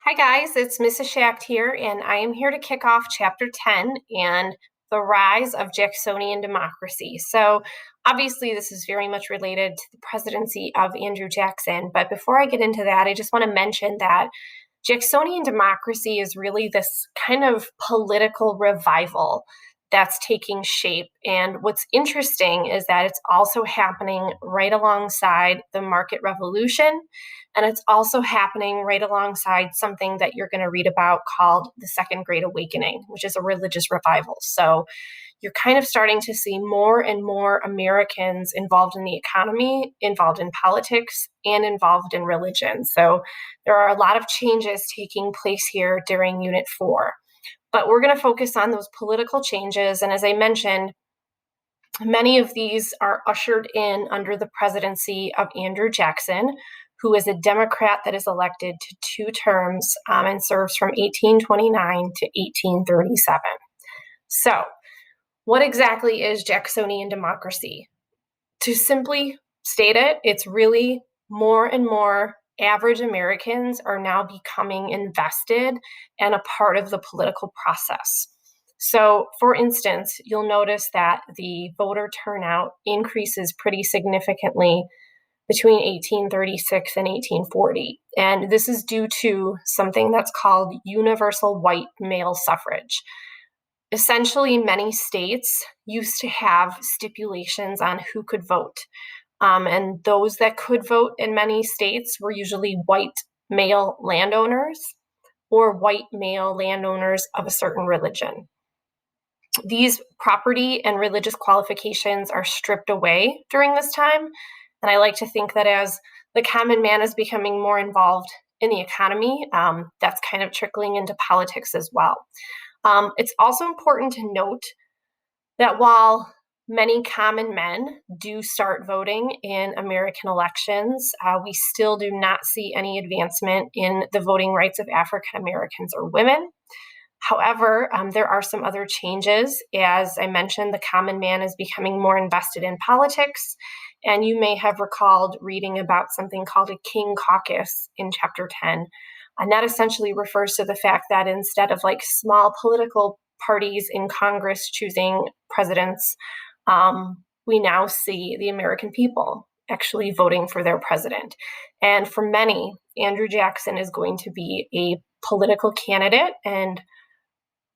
Hi guys, it's Mrs. Schacht here, and I am here to kick off Chapter 10 and the rise of Jacksonian democracy. So obviously this is very much related to the presidency of Andrew Jackson, but before I get into that, I just want to mention that Jacksonian democracy is really this kind of political revival that's taking shape. And what's interesting is that it's also happening right alongside the market revolution. And it's also happening right alongside something that you're going to read about called the Second Great Awakening, which is a religious revival. So you're kind of starting to see more and more Americans involved in the economy, involved in politics, and involved in religion. So there are a lot of changes taking place here during Unit 4. But we're going to focus on those political changes. And as I mentioned, many of these are ushered in under the presidency of Andrew Jackson, who is a Democrat that is elected to 2 terms and serves from 1829 to 1837. So, what exactly is Jacksonian democracy? To simply state it, it's really more and more average Americans are now becoming invested and a part of the political process. So, for instance, you'll notice that the voter turnout increases pretty significantly between 1836 and 1840. And this is due to something that's called universal white male suffrage. Essentially, many states used to have stipulations on who could vote. And those that could vote in many states were usually white male landowners or white male landowners of a certain religion. These property and religious qualifications are stripped away during this time. And I like to think that as the common man is becoming more involved in the economy, that's kind of trickling into politics as well. It's also important to note that while many common men do start voting in American elections, we still do not see any advancement in the voting rights of African Americans or women. However, there are some other changes. As I mentioned, the common man is becoming more invested in politics, and you may have recalled reading about something called a King Caucus in Chapter 10. And that essentially refers to the fact that instead of like small political parties in Congress choosing presidents, we now see the American people actually voting for their president. And for many, Andrew Jackson is going to be a political candidate and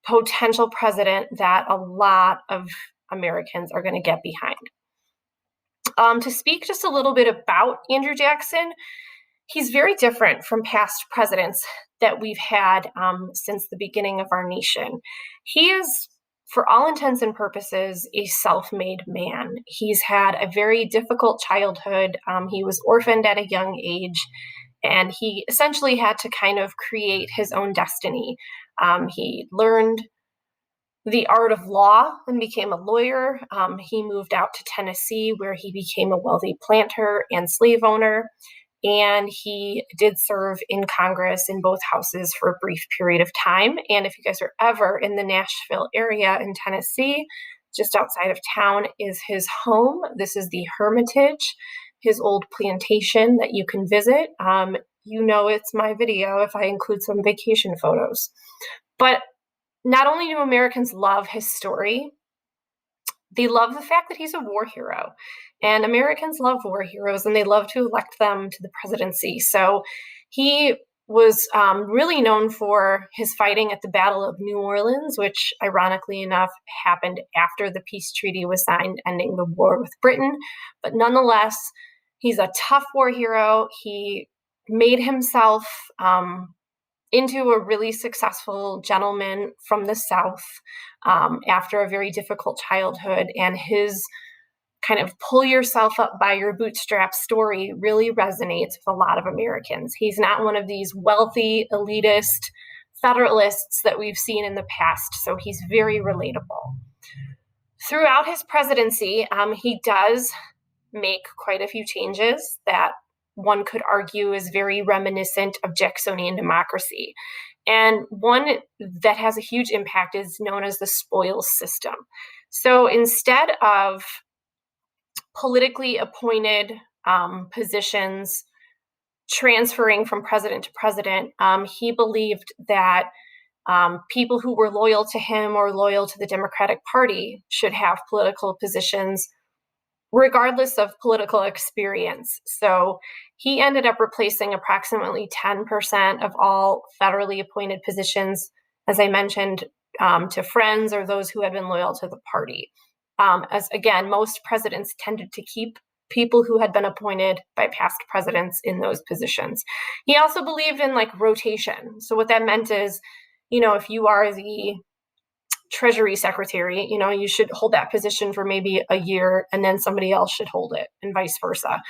potential president that a lot of Americans are going to get behind. To speak just a little bit about Andrew Jackson, he's very different from past presidents that we've had since the beginning of our nation. He is, for all intents and purposes, a self-made man. He's had a very difficult childhood. He was orphaned at a young age, and he essentially had to kind of create his own destiny. He learned the art of law and became a lawyer. He moved out to Tennessee, where he became a wealthy planter and slave owner. And he did serve in Congress in both houses for a brief period of time. And if you guys are ever in the Nashville area in Tennessee, just outside of town is his home. This is the Hermitage, his old plantation that you can visit. You know it's my video if I include some vacation photos. But not only do Americans love his story, they love the fact that he's a war hero. And Americans love war heroes, and they love to elect them to the presidency. So he was really known for his fighting at the Battle of New Orleans, which ironically enough happened after the peace treaty was signed, ending the war with Britain. But nonetheless, he's a tough war hero. He made himself into a really successful gentleman from the South after a very difficult childhood. And his kind of pull yourself up by your bootstraps story really resonates with a lot of Americans. He's not one of these wealthy, elitist Federalists that we've seen in the past, so he's very relatable. Throughout his presidency, he does make quite a few changes that one could argue is very reminiscent of Jacksonian democracy. And one that has a huge impact is known as the spoils system. So instead of politically appointed positions transferring from president to president, he believed that people who were loyal to him or loyal to the Democratic Party should have political positions regardless of political experience. So he ended up replacing approximately 10% of all federally appointed positions, as I mentioned, to friends or those who had been loyal to the party. As again, most presidents tended to keep people who had been appointed by past presidents in those positions. He also believed in like rotation. So what that meant is, if you are the Treasury Secretary, you should hold that position for maybe a year and then somebody else should hold it and vice versa.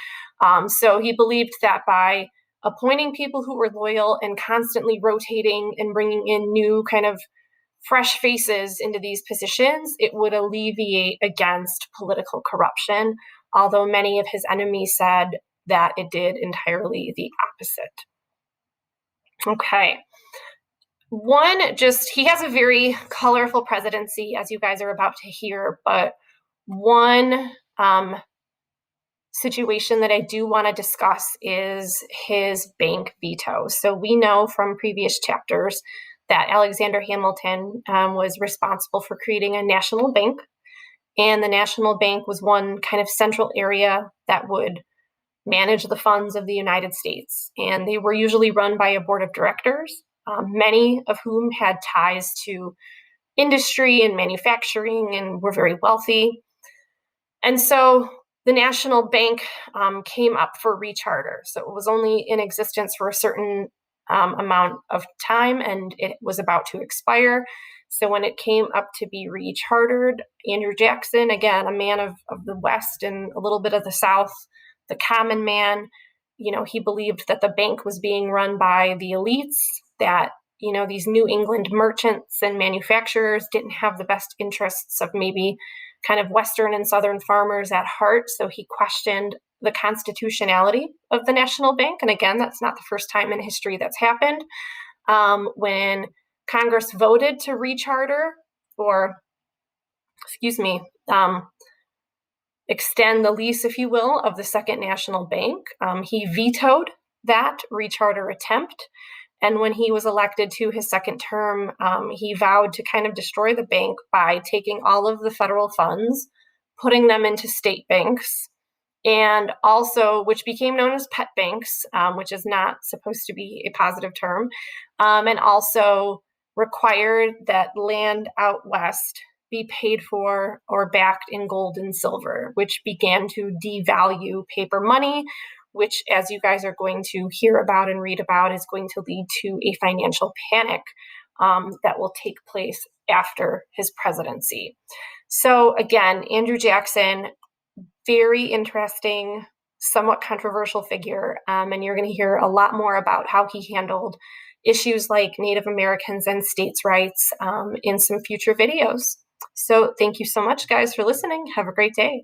So he believed that by appointing people who were loyal and constantly rotating and bringing in new kind of fresh faces into these positions, it would alleviate against political corruption, although many of his enemies said that it did entirely the opposite. Okay. He has a very colorful presidency, as you guys are about to hear, but one situation that I do want to discuss is his bank veto. So we know from previous chapters that Alexander Hamilton was responsible for creating a national bank, and the national bank was one kind of central area that would manage the funds of the United States, and they were usually run by a board of directors, many of whom had ties to industry and manufacturing and were very wealthy. And so the national bank came up for recharter. So it was only in existence for a certain amount of time, and it was about to expire. So when it came up to be rechartered, Andrew Jackson, again, a man of the West and a little bit of the South, the common man, he believed that the bank was being run by the elites, that, these New England merchants and manufacturers didn't have the best interests of maybe kind of Western and Southern farmers at heart. So he questioned the constitutionality of the national bank. And again, that's not the first time in history that's happened. When Congress voted to recharter extend the lease, if you will, of the Second National Bank, he vetoed that recharter attempt. And when he was elected to his second term, he vowed to kind of destroy the bank by taking all of the federal funds, putting them into state banks, and also, which became known as pet banks, which is not supposed to be a positive term, and also required that land out west be paid for or backed in gold and silver, which began to devalue paper money, which, as you guys are going to hear about and read about, is going to lead to a financial panic that will take place after his presidency. So again, Andrew Jackson, very interesting, somewhat controversial figure, and you're going to hear a lot more about how he handled issues like Native Americans and states' rights in some future videos. So thank you so much, guys, for listening. Have a great day.